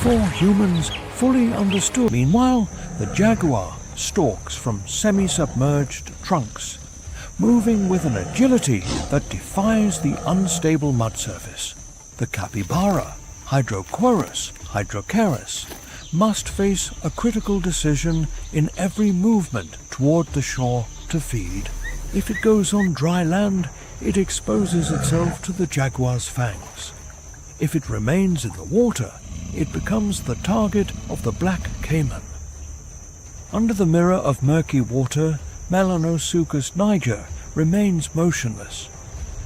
before humans fully understood. Meanwhile, the jaguar stalks from semi-submerged trunks, moving with an agility that defies the unstable mud surface. The capybara, Hydroquerus hydrochaeris, must face a critical decision in every movement toward the shore to feed. If it goes on dry land, it exposes itself to the jaguar's fangs. If it remains in the water, it becomes the target of the black caiman. Under the mirror of murky water, Melanosuchus niger remains motionless,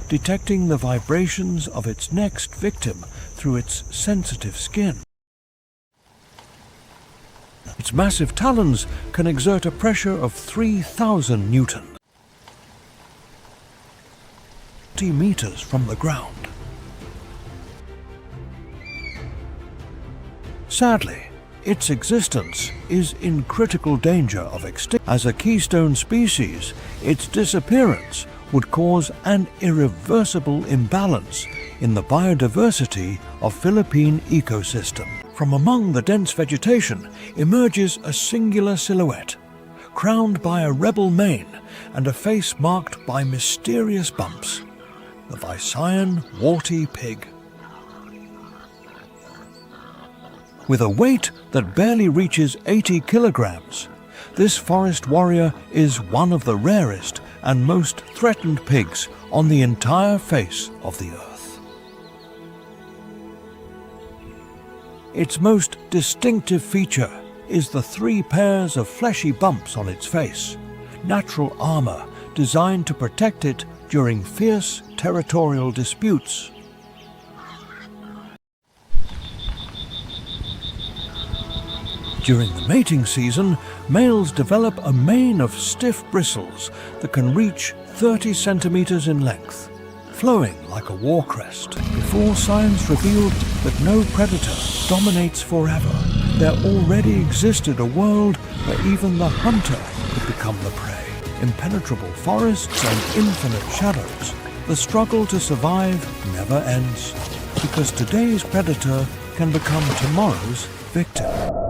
detecting the vibrations of its next victim through its sensitive skin. Its massive talons can exert a pressure of 3,000 newtons, 40 meters from the ground. Sadly, its existence is in critical danger of extinction. As a keystone species, its disappearance would cause an irreversible imbalance in the biodiversity of Philippine ecosystem. From among the dense vegetation emerges a singular silhouette, crowned by a rebel mane and a face marked by mysterious bumps. The Visayan warty pig. With a weight that barely reaches 80 kilograms, this forest warrior is one of the rarest and most threatened pigs on the entire face of the earth. Its most distinctive feature is the 3 pairs of fleshy bumps on its face, natural armor designed to protect it during fierce territorial disputes. During the mating season, males develop a mane of stiff bristles that can reach 30 centimeters in length, flowing like a war crest. Before science revealed that no predator dominates forever, there already existed a world where even the hunter could become the prey. Impenetrable forests and infinite shadows, the struggle to survive never ends, because today's predator can become tomorrow's victim.